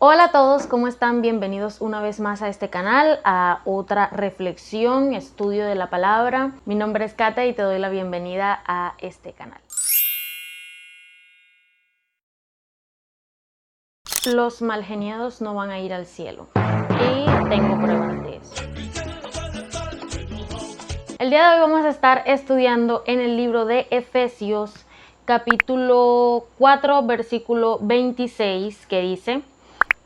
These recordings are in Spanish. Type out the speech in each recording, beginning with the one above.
Hola a todos, ¿cómo están? Bienvenidos una vez más a este canal, a otra reflexión, estudio de la palabra. Mi nombre es Kata y te doy la bienvenida a este canal. Los malgeniados no van a ir al cielo y tengo pruebas de eso. El día de hoy vamos a estar estudiando en el libro de Efesios, capítulo 4, versículo 26, que dice: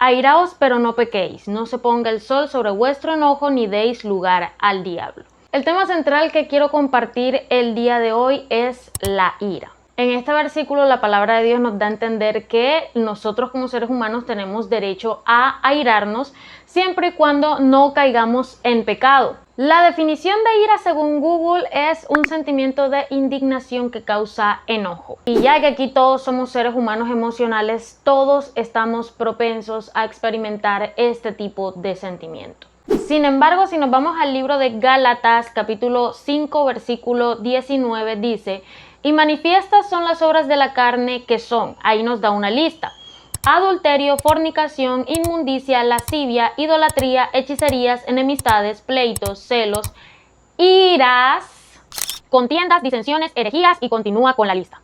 Airaos, pero no pequéis, no se ponga el sol sobre vuestro enojo, ni deis lugar al diablo. El tema central que quiero compartir el día de hoy es la ira. En este versículo la palabra de Dios nos da a entender que nosotros como seres humanos tenemos derecho a airarnos siempre y cuando no caigamos en pecado. La definición de ira según Google es un sentimiento de indignación que causa enojo. Y ya que aquí todos somos seres humanos emocionales, todos estamos propensos a experimentar este tipo de sentimiento. Sin embargo, si nos vamos al libro de Gálatas, capítulo 5, versículo 19, dice: y manifiestas son las obras de la carne, que son, ahí nos da una lista: adulterio, fornicación, inmundicia, lascivia, idolatría, hechicerías, enemistades, pleitos, celos, iras, contiendas, disensiones, herejías, y continúa con la lista.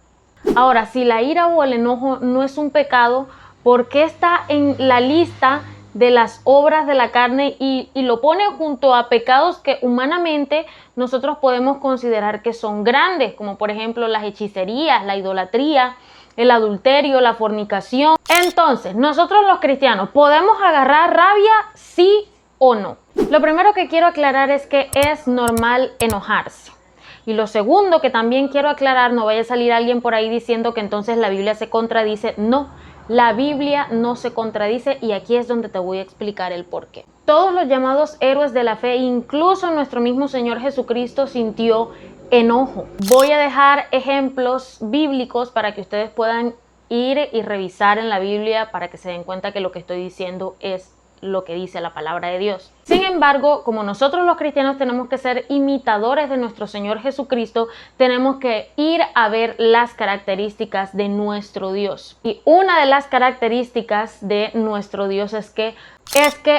Ahora, si la ira o el enojo no es un pecado, ¿por qué está en la lista de las obras de la carne y lo pone junto a pecados que humanamente nosotros podemos considerar que son grandes, como por ejemplo las hechicerías, la idolatría, el adulterio, la fornicación? Entonces, nosotros los cristianos, ¿podemos agarrar rabia, sí o no? Lo primero que quiero aclarar es que es normal enojarse. Y lo segundo que también quiero aclarar, no vaya a salir alguien por ahí diciendo que entonces la Biblia se contradice. No, la Biblia no se contradice, y aquí es donde te voy a explicar el por qué. Todos los llamados héroes de la fe, incluso nuestro mismo Señor Jesucristo, sintió enojo. Voy a dejar ejemplos bíblicos para que ustedes puedan ir y revisar en la Biblia para que se den cuenta que lo que estoy diciendo es lo que dice la palabra de Dios. Sin embargo, como nosotros los cristianos tenemos que ser imitadores de nuestro Señor Jesucristo, tenemos que ir a ver las características de nuestro Dios. Y una de las características de nuestro Dios es que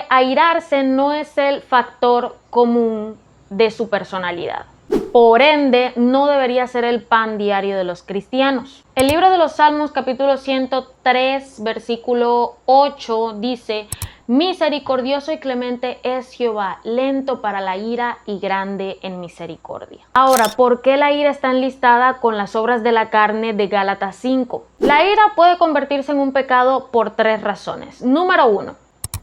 airarse no es el factor común de su personalidad. Por ende, no debería ser el pan diario de los cristianos. El libro de los Salmos, capítulo 103, versículo 8, dice: misericordioso y clemente es Jehová, lento para la ira y grande en misericordia. Ahora, ¿por qué la ira está enlistada con las obras de la carne de Gálatas 5? La ira puede convertirse en un pecado por tres razones. Número 1,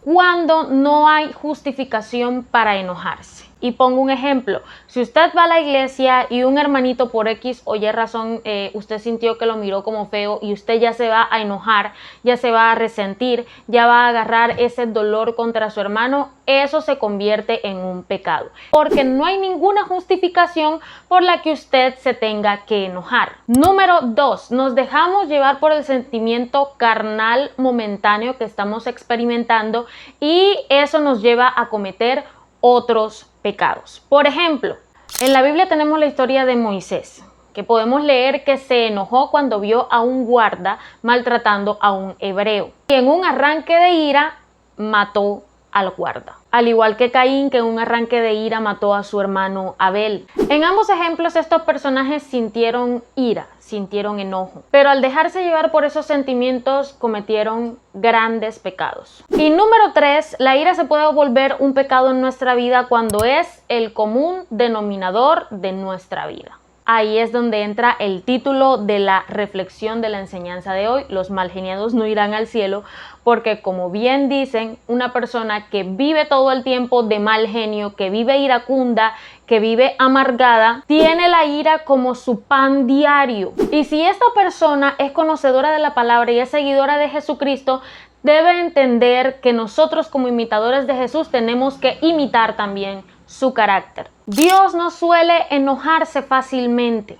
cuando no hay justificación para enojarse. Y pongo un ejemplo: si usted va a la iglesia y un hermanito por X o Y razón, usted sintió que lo miró como feo y usted ya se va a enojar, ya se va a resentir, ya va a agarrar ese dolor contra su hermano, eso se convierte en un pecado. Porque no hay ninguna justificación por la que usted se tenga que enojar. Número 2, nos dejamos llevar por el sentimiento carnal momentáneo que estamos experimentando y eso nos lleva a cometer otros pecados. Por ejemplo, en la Biblia tenemos la historia de Moisés, que podemos leer que se enojó cuando vio a un guarda maltratando a un hebreo. Y en un arranque de ira mató al guarda. Al igual que Caín, que en un arranque de ira mató a su hermano Abel. En ambos ejemplos estos personajes sintieron ira, sintieron enojo, pero al dejarse llevar por esos sentimientos cometieron grandes pecados. Y número 3, la ira se puede volver un pecado en nuestra vida cuando es el común denominador de nuestra vida. Ahí es donde entra el título de la reflexión de la enseñanza de hoy: los malgeniados no irán al cielo, porque como bien dicen, una persona que vive todo el tiempo de mal genio, que vive iracunda, que vive amargada, tiene la ira como su pan diario. Y si esta persona es conocedora de la palabra y es seguidora de Jesucristo, debe entender que nosotros como imitadores de Jesús tenemos que imitar también su carácter. Dios no suele enojarse fácilmente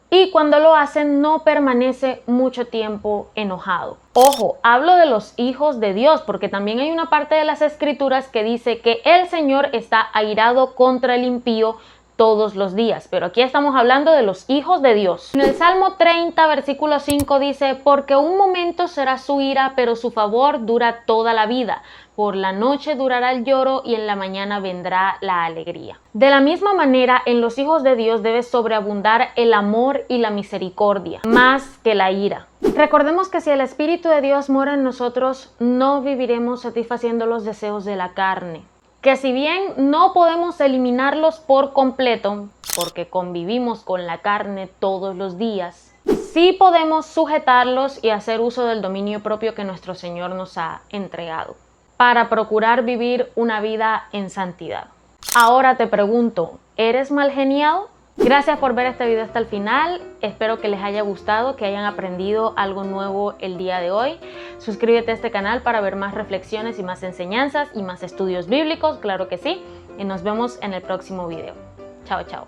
y cuando lo hace no permanece mucho tiempo enojado. Ojo, hablo de los hijos de Dios, porque también hay una parte de las escrituras que dice que el Señor está airado contra el impío todos los días, pero aquí estamos hablando de los hijos de Dios. En el Salmo 30, versículo 5 dice, porque un momento será su ira, pero su favor dura toda la vida. Por la noche durará el lloro y en la mañana vendrá la alegría. De la misma manera, en los hijos de Dios debe sobreabundar el amor y la misericordia, más que la ira. Recordemos que si el Espíritu de Dios mora en nosotros, no viviremos satisfaciendo los deseos de la carne. Que si bien no podemos eliminarlos por completo, porque convivimos con la carne todos los días, sí podemos sujetarlos y hacer uso del dominio propio que nuestro Señor nos ha entregado, para procurar vivir una vida en santidad. Ahora te pregunto, ¿eres mal geniado? Gracias por ver este video hasta el final, espero que les haya gustado, que hayan aprendido algo nuevo el día de hoy. Suscríbete a este canal para ver más reflexiones y más enseñanzas y más estudios bíblicos, claro que sí, y nos vemos en el próximo video. Chao, chao.